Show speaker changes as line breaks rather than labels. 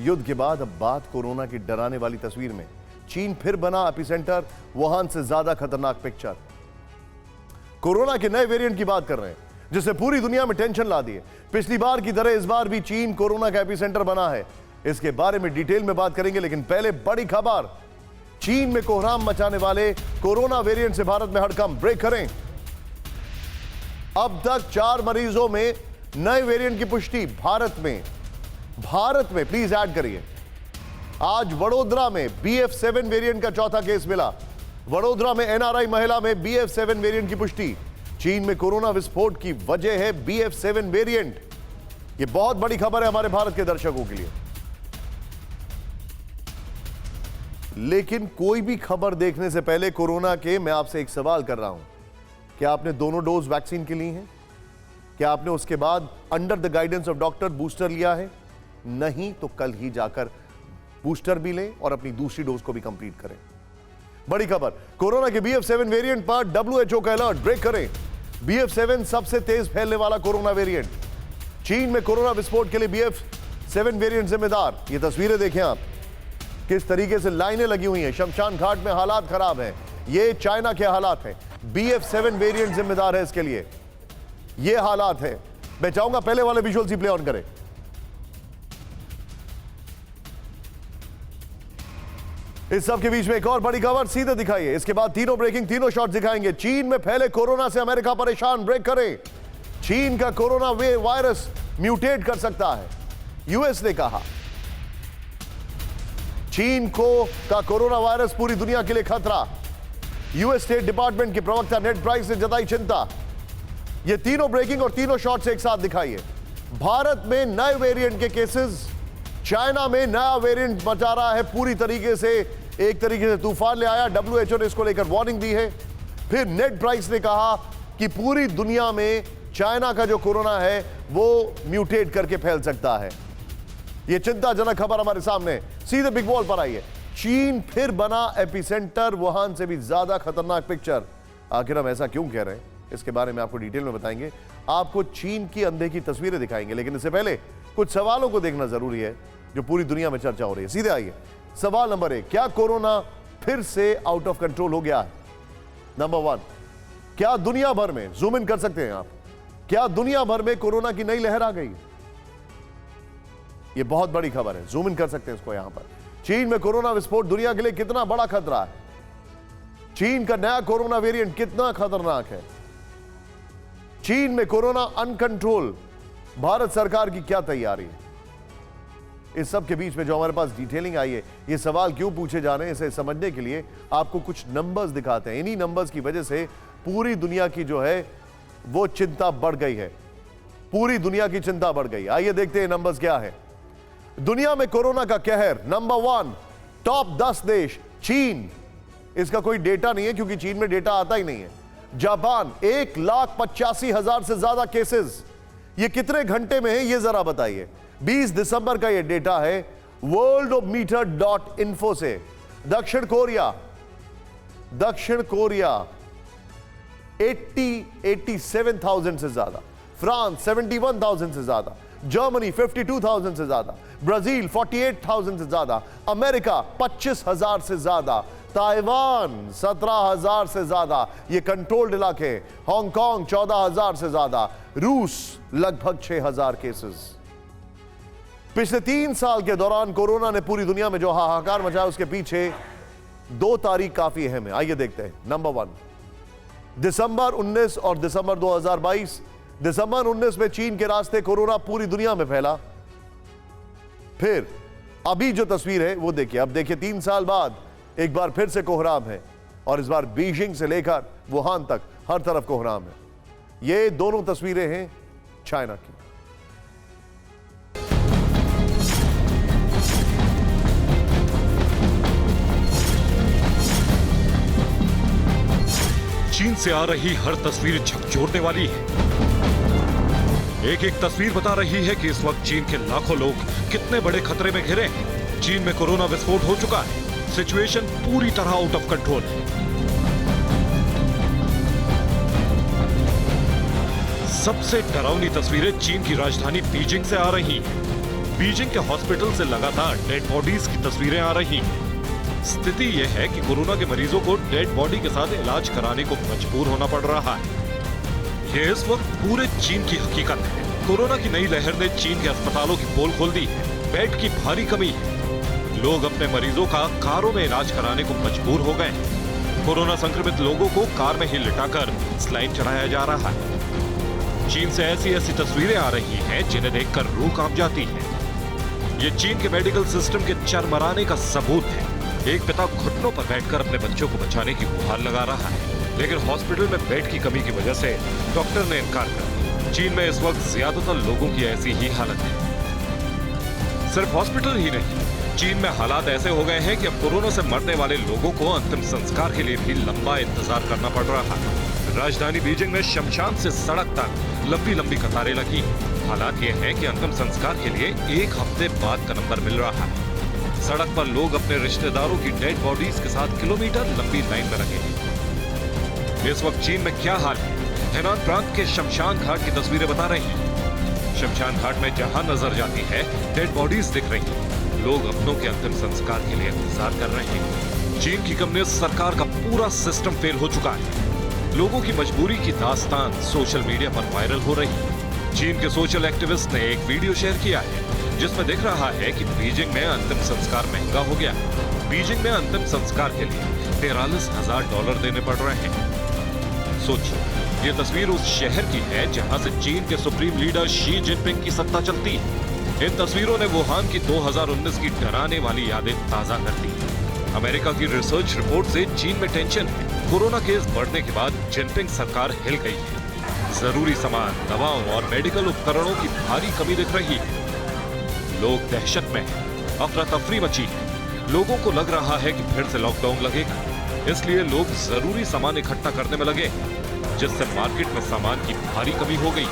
युद्ध के बाद अब बात कोरोना की डराने वाली तस्वीर में। चीन फिर बना एपिसेंटर, वुहान से ज्यादा खतरनाक पिक्चर। कोरोना के नए वेरिएंट की बात कर रहे हैं जिससे पूरी दुनिया में टेंशन ला दी है। पिछली बार की तरह इस बार भी चीन कोरोना का एपिसेंटर बना है। इसके बारे में डिटेल में बात करेंगे, लेकिन पहले बड़ी खबर। चीन में कोहराम मचाने वाले कोरोना वेरिएंट से भारत में हड़कंप। ब्रेक करें। अब तक 4 मरीजों में नए वेरिएंट की पुष्टि भारत में प्लीज ऐड करिए। आज वडोदरा में BF7 वेरिएंट का चौथा केस मिला। वडोदरा में NRI महिला में BF7 वेरिएंट की पुष्टि। चीन में कोरोना विस्फोट की वजह है BF7 वेरिएंट। यह बहुत बड़ी खबर है हमारे भारत के दर्शकों के लिए। लेकिन कोई भी खबर देखने से पहले कोरोना के मैं आपसे एक सवाल कर रहा हूं, क्या आपने दोनों डोज वैक्सीन के ली हैं? क्या आपने उसके बाद under the guidance of doctor booster लिया है? नहीं तो कल ही जाकर बूस्टर भी लें और अपनी दूसरी डोज को भी कंप्लीट करें। बड़ी खबर, कोरोना के BF7 वेरिएंट पर WHO का अलर्ट। ब्रेक करें। BF7 सबसे तेज फैलने वाला कोरोना वेरिएंट। चीन में कोरोना विस्फोट के लिए BF7 वेरिएंट जिम्मेदार। ये तस्वीरें देखें आप, किस तरीके से लाइनें लगी हुई हैं। शमशान घाट में हालात खराब हैं। ये चाइना के हालात हैं। BF7 वेरिएंट जिम्मेदार है इसके लिए। ये हालात है। मैं चाहूंगा पहले वाले विजुअल्स ही प्ले ऑन करें। इस सब के बीच में एक और बड़ी खबर सीधे दिखाइए। इसके बाद तीनों ब्रेकिंग, तीनों शॉट्स दिखाएंगे। चीन में फैले कोरोना से अमेरिका परेशान। ब्रेक करें। चीन का कोरोना वायरस म्यूटेट कर सकता है, यूएस ने कहा। चीन का कोरोना वायरस पूरी दुनिया के लिए खतरा। यूएस स्टेट डिपार्टमेंट के प्रवक्ता नेड प्राइस ने जताई चिंता। ये तीनों ब्रेकिंग और तीनों शॉट्स एक साथ दिखाइए। भारत में नए वेरिएंट के केसेस, चाइना में नया वेरिएंट मचा रहा है पूरी तरीके से, एक तरीके से तूफान ले आया। WHO ने इसको लेकर वार्निंग दी है। फिर नेड प्राइस ने कहा कि पूरी दुनिया में चाइना का जो कोरोना है वो म्यूटेट करके फैल सकता है। यह चिंताजनक खबर हमारे सामने। सीधे बिग बॉल पर आइए। चीन फिर बना एपिसेंटर, वुहान से भी ज्यादा खतरनाक पिक्चर। आखिर हम ऐसा क्यों कह रहे हैं, इसके बारे में आपको डिटेल में बताएंगे। आपको चीन की अंधे की तस्वीरें दिखाएंगे, लेकिन इससे पहले कुछ सवालों को देखना जरूरी है जो पूरी दुनिया में चर्चा हो रही है। सीधे आइए। सवाल नंबर 1, क्या कोरोना फिर से आउट ऑफ कंट्रोल हो गया है? नंबर 1, क्या दुनिया भर में, जूम इन कर सकते हैं आप, क्या दुनिया भर में कोरोना की नई लहर आ गई? यह बहुत बड़ी खबर है, जूम इन कर सकते हैं इसको यहां पर। चीन में कोरोना विस्फोट दुनिया के लिए कितना बड़ा खतरा है? चीन का नया कोरोना वेरिएंट कितना खतरनाक है? चीन में कोरोना अनकंट्रोल, भारत सरकार की क्या तैयारी है? इस सब के बीच में जो हमारे पास डिटेलिंग आई है, ये सवाल क्यों पूछे जा रहे हैं, इसे समझने के लिए आपको कुछ नंबर्स दिखाते हैं। इन्हीं नंबर्स की वजह से पूरी दुनिया की जो है वो चिंता बढ़ गई है। पूरी दुनिया की चिंता बढ़ गई। आइए देखते हैं नंबर्स क्या है। दुनिया में कोरोना का कहर। नंबर 1, टॉप 10 देश। चीन, इसका कोई डेटा नहीं है क्योंकि चीन में डेटा आता ही नहीं है। जापान, 1,85,000 से ज्यादा केसेस। ये कितने घंटे में है ये जरा बताइए। 20 दिसंबर का ये डेटा है worldometer.info से। दक्षिण कोरिया 87,000 से ज्यादा। फ्रांस 71,000 से ज्यादा। जर्मनी 52,000 से ज्यादा। ब्राजील 48,000 से ज्यादा। अमेरिका 25,000 से ज्यादा। ताइवान 17,000 से ज्यादा। ये कंट्रोल्ड इलाके। हांगकांग 14,000 से ज्यादा। रूस लगभग 6,000 केसेस। पिछले 3 साल के दौरान कोरोना ने पूरी दुनिया में जो हाहाकार मचाया, उसके पीछे 2 तारीख काफी अहम है। आइए देखते हैं। नंबर 1, दिसंबर 19 और दिसंबर 2022। दिसंबर 19 में चीन के रास्ते कोरोना पूरी दुनिया में फैला। फिर अभी जो तस्वीर है वो देखिए। अब देखिए 3 साल बाद एक बार फिर से कोहराम है, और इस बार बीजिंग से लेकर वुहान तक हर तरफ कोहराम है। ये दोनों तस्वीरें हैं चाइना की।
चीन से आ रही हर तस्वीर झकझोरने वाली है। एक एक तस्वीर बता रही है कि इस वक्त चीन के लाखों लोग कितने बड़े खतरे में घिरे हैं। चीन में कोरोना विस्फोट हो चुका है। सिचुएशन पूरी तरह आउट ऑफ कंट्रोल है। सबसे डरावनी तस्वीरें चीन की राजधानी बीजिंग से आ रही हैं। बीजिंग के हॉस्पिटल से लगातार डेड बॉडीज की तस्वीरें आ रही हैं। स्थिति यह है कि कोरोना के मरीजों को डेड बॉडी के साथ इलाज कराने को मजबूर होना पड़ रहा है। यह इस वक्त पूरे चीन की हकीकत है। कोरोना की नई लहर ने चीन के अस्पतालों की पोल खोल दी है। बेड की भारी कमी है। लोग अपने मरीजों का कारों में इलाज कराने को मजबूर हो गए हैं। कोरोना संक्रमित लोगों को कार में ही लिटाकर स्लाइन चढ़ाया जा रहा है। चीन से ऐसी तस्वीरें आ रही हैं जिन्हें देखकर रूह कांप जाती है। ये चीन के मेडिकल सिस्टम के चरमराने का सबूत है। एक पिता घुटनों पर बैठकर अपने बच्चों को बचाने की गुहार लगा रहा है, लेकिन हॉस्पिटल में बेड की कमी की वजह से डॉक्टर ने इनकार कर दिया। चीन में इस वक्त ज्यादातर लोगों की ऐसी ही हालत है। सिर्फ हॉस्पिटल ही नहीं, चीन में हालात ऐसे हो गए हैं कि अब कोरोना से मरने वाले लोगों को अंतिम संस्कार के लिए भी लंबा इंतजार करना पड़ रहा है। राजधानी बीजिंग में शमशान से सड़क तक लंबी लंबी कतारें लगी। हालात ये है कि अंतिम संस्कार के लिए 1 हफ्ते बाद का नंबर मिल रहा है। सड़क पर लोग अपने रिश्तेदारों की डेड बॉडीज के साथ किलोमीटर लंबी लाइन में लगे हैं। इस वक्त चीन में क्या हाल है, हेनान प्रांत के शमशान घाट की तस्वीरें बता रही हैं। शमशान घाट में जहां नजर जाती है डेड बॉडीज दिख रही हैं। लोग अपनों के अंतिम संस्कार के लिए इंतजार कर रहे हैं। चीन की कम्युनिस्ट सरकार का पूरा सिस्टम फेल हो चुका है। लोगों की मजबूरी की दास्तान सोशल मीडिया पर वायरल हो रही है। चीन के सोशल एक्टिविस्ट ने एक वीडियो शेयर किया है जिसमें दिख रहा है कि बीजिंग में अंतिम संस्कार महंगा हो गया। बीजिंग में अंतिम संस्कार के लिए $43,000 देने पड़ रहे हैं। सोचिए, ये तस्वीर उस शहर की है जहां से चीन के सुप्रीम लीडर शी जिनपिंग की सत्ता चलती है। इन तस्वीरों ने वुहान की 2019 की डराने वाली यादें ताजा कर दी। अमेरिका की रिसर्च रिपोर्ट से चीन में टेंशन है। कोरोना केस बढ़ने के बाद जिनपिंग सरकार हिल गई है। जरूरी सामान, दवाओं और मेडिकल उपकरणों की भारी कमी दिख रही है। लोग दहशत में हैं, अफरा तफरी मची है। लोगों को लग रहा है कि फिर से लॉकडाउन लगेगा, इसलिए लोग जरूरी सामान इकट्ठा करने में लगे, जिससे मार्केट में सामान की भारी कमी हो गई।